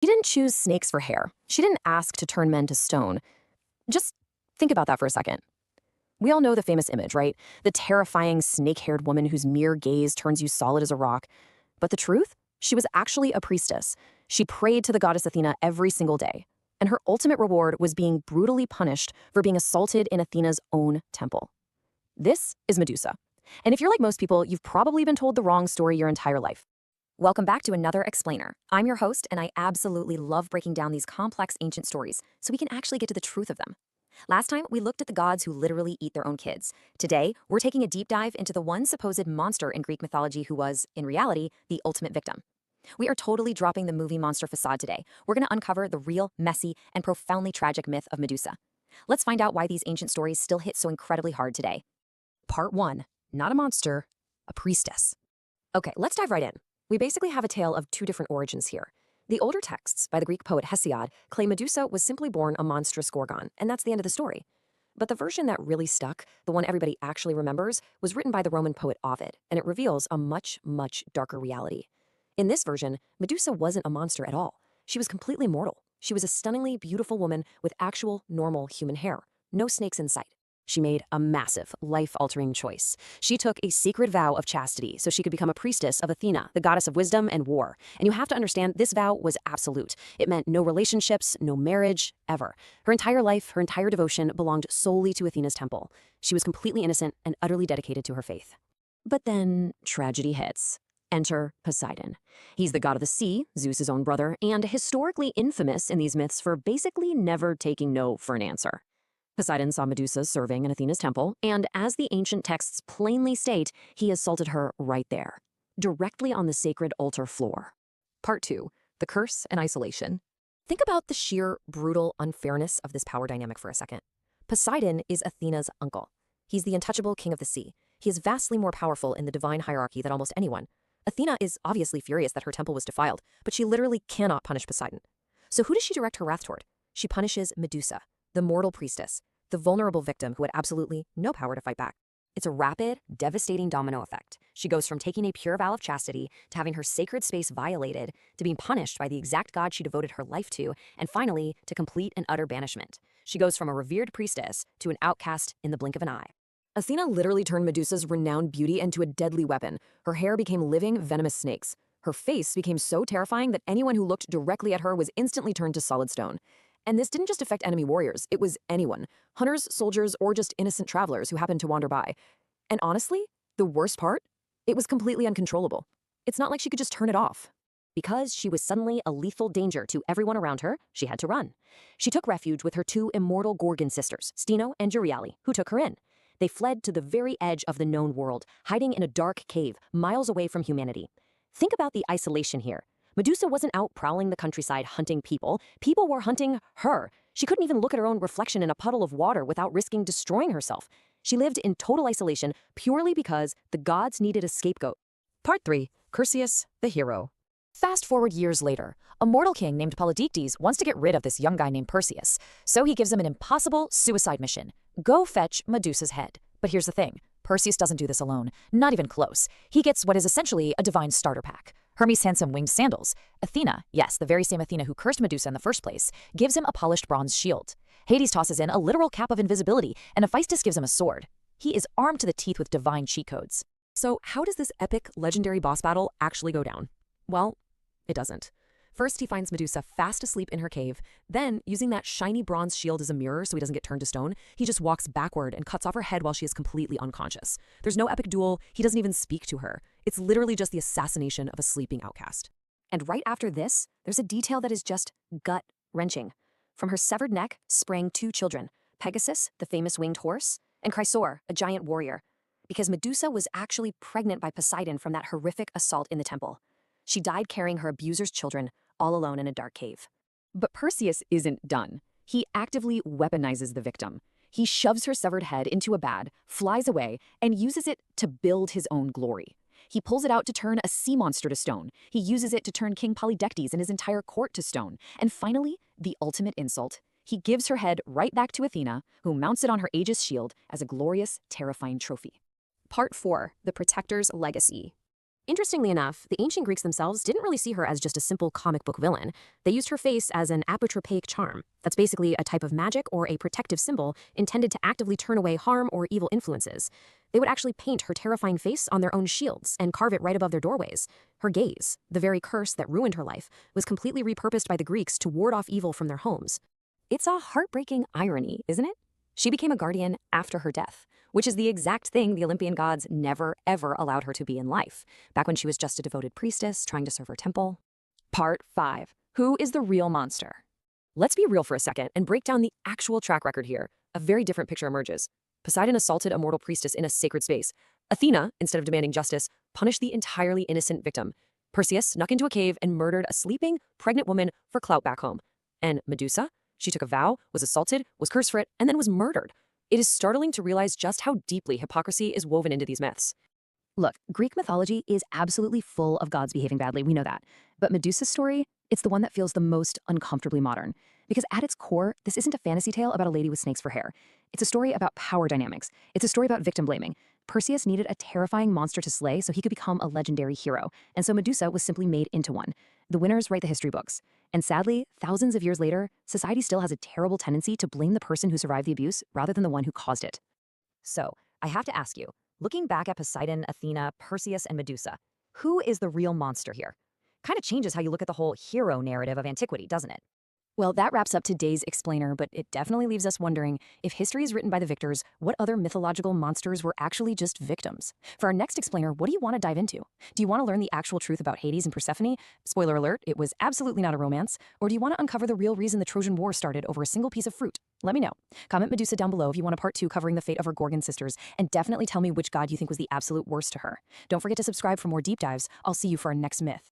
didn't choose snakes for hair. She didn't ask to turn men to stone. Just think about that for a second. We all know the famous image, right? The terrifying snake-haired woman whose mere gaze turns you solid as a rock. But the truth? She was actually a priestess. She prayed to the goddess Athena every single day. And her ultimate reward was being brutally punished for being assaulted in Athena's own temple. This is Medusa. And if you're like most people, you've probably been told the wrong story your entire life. Welcome back to another Explainer. I'm your host, and I absolutely love breaking down these complex ancient stories so we can actually get to the truth of them. Last time, we looked at the gods who literally eat their own kids. Today, we're taking a deep dive into the one supposed monster in Greek mythology who was, in reality, the ultimate victim. We are totally dropping the movie monster facade today. We're going to uncover the real, messy, and profoundly tragic myth of Medusa. Let's find out why these ancient stories still hit so incredibly hard today. Part 1. Not a monster, a priestess. Okay, let's dive right in. We basically have a tale of two different origins here. The older texts by the Greek poet Hesiod claim Medusa was simply born a monstrous Gorgon, and that's the end of the story. But the version that really stuck, the one everybody actually remembers, was written by the Roman poet Ovid, and it reveals a much, much darker reality. In this version, Medusa wasn't a monster at all. She was completely mortal. She was a stunningly beautiful woman with actual, normal human hair. No snakes in sight. She made a massive, life-altering choice. She took a sacred vow of chastity so she could become a priestess of Athena, the goddess of wisdom and war. And you have to understand, this vow was absolute. It meant no relationships, no marriage, ever. Her entire life, her entire devotion belonged solely to Athena's temple. She was completely innocent and utterly dedicated to her faith. But then, tragedy hits. Enter Poseidon. He's the god of the sea, Zeus's own brother, and historically infamous in these myths for basically never taking no for an answer. Poseidon saw Medusa serving in Athena's temple, and as the ancient texts plainly state, he assaulted her right there, directly on the sacred altar floor. Part 2. The Curse and Isolation. Think about the sheer, brutal unfairness of this power dynamic for a second. Poseidon is Athena's uncle. He's the untouchable king of the sea. He is vastly more powerful in the divine hierarchy than almost anyone. Athena is obviously furious that her temple was defiled, but she literally cannot punish Poseidon. So who does she direct her wrath toward? She punishes Medusa, the mortal priestess, the vulnerable victim who had absolutely no power to fight back. It's a rapid, devastating domino effect. She goes from taking a pure vow of chastity to having her sacred space violated, to being punished by the exact god she devoted her life to, and finally, to complete and utter banishment. She goes from a revered priestess to an outcast in the blink of an eye. Athena literally turned Medusa's renowned beauty into a deadly weapon. Her hair became living, venomous snakes. Her face became so terrifying that anyone who looked directly at her was instantly turned to solid stone. And this didn't just affect enemy warriors, it was anyone. Hunters, soldiers, or just innocent travelers who happened to wander by. And honestly, the worst part? It was completely uncontrollable. It's not like she could just turn it off. Because she was suddenly a lethal danger to everyone around her, she had to run. She took refuge with her two immortal Gorgon sisters, Steno and Euryale, who took her in. They fled to the very edge of the known world, hiding in a dark cave, miles away from humanity. Think about the isolation here. Medusa wasn't out prowling the countryside hunting people. People were hunting her. She couldn't even look at her own reflection in a puddle of water without risking destroying herself. She lived in total isolation purely because the gods needed a scapegoat. Part 3. Perseus, the hero. Fast forward years later, a mortal king named Polydectes wants to get rid of this young guy named Perseus, so he gives him an impossible suicide mission. Go fetch Medusa's head. But here's the thing. Perseus doesn't do this alone, not even close. He gets what is essentially a divine starter pack. Hermes' handsome winged sandals. Athena, yes, the very same Athena who cursed Medusa in the first place, gives him a polished bronze shield. Hades tosses in a literal cap of invisibility, and Hephaestus gives him a sword. He is armed to the teeth with divine cheat codes. So how does this epic, legendary boss battle actually go down? Well, it doesn't. First, he finds Medusa fast asleep in her cave. Then, using that shiny bronze shield as a mirror so he doesn't get turned to stone, he just walks backward and cuts off her head while she is completely unconscious. There's no epic duel. He doesn't even speak to her. It's literally just the assassination of a sleeping outcast. And right after this, there's a detail that is just gut-wrenching. From her severed neck sprang two children, Pegasus, the famous winged horse, and Chrysaor, a giant warrior. Because Medusa was actually pregnant by Poseidon from that horrific assault in the temple. She died carrying her abuser's children, all alone in a dark cave. But Perseus isn't done. He actively weaponizes the victim. He shoves her severed head into a bag, flies away, and uses it to build his own glory. He pulls it out to turn a sea monster to stone. He uses it to turn King Polydectes and his entire court to stone. And finally, the ultimate insult. He gives her head right back to Athena, who mounts it on her Aegis shield as a glorious, terrifying trophy. Part 4. The Protector's Legacy. Interestingly enough, the ancient Greeks themselves didn't really see her as just a simple comic book villain. They used her face as an apotropaic charm. That's basically a type of magic or a protective symbol intended to actively turn away harm or evil influences. They would actually paint her terrifying face on their own shields and carve it right above their doorways. Her gaze, the very curse that ruined her life, was completely repurposed by the Greeks to ward off evil from their homes. It's a heartbreaking irony, isn't it? She became a guardian after her death, which is the exact thing the Olympian gods never, ever allowed her to be in life, back when she was just a devoted priestess trying to serve her temple. Part 5. Who is the real monster? Let's be real for a second and break down the actual track record here. A very different picture emerges. Poseidon assaulted a mortal priestess in a sacred space. Athena, instead of demanding justice, punished the entirely innocent victim. Perseus snuck into a cave and murdered a sleeping, pregnant woman for clout back home. And Medusa? She took a vow, was assaulted, was cursed for it, and then was murdered. It is startling to realize just how deeply hypocrisy is woven into these myths. Look, Greek mythology is absolutely full of gods behaving badly, we know that. But Medusa's story, it's the one that feels the most uncomfortably modern. Because at its core, this isn't a fantasy tale about a lady with snakes for hair. It's a story about power dynamics. It's a story about victim blaming. Perseus needed a terrifying monster to slay so he could become a legendary hero, and so Medusa was simply made into one. The winners write the history books. And sadly, thousands of years later, society still has a terrible tendency to blame the person who survived the abuse rather than the one who caused it. So, I have to ask you, looking back at Poseidon, Athena, Perseus, and Medusa, who is the real monster here? Kind of changes how you look at the whole hero narrative of antiquity, doesn't it? Well, that wraps up today's explainer, but it definitely leaves us wondering, if history is written by the victors, what other mythological monsters were actually just victims? For our next explainer, what do you want to dive into? Do you want to learn the actual truth about Hades and Persephone? Spoiler alert, it was absolutely not a romance. Or do you want to uncover the real reason the Trojan War started over a single piece of fruit? Let me know. Comment Medusa down below if you want a part 2 covering the fate of her Gorgon sisters, and definitely tell me which god you think was the absolute worst to her. Don't forget to subscribe for more deep dives. I'll see you for our next myth.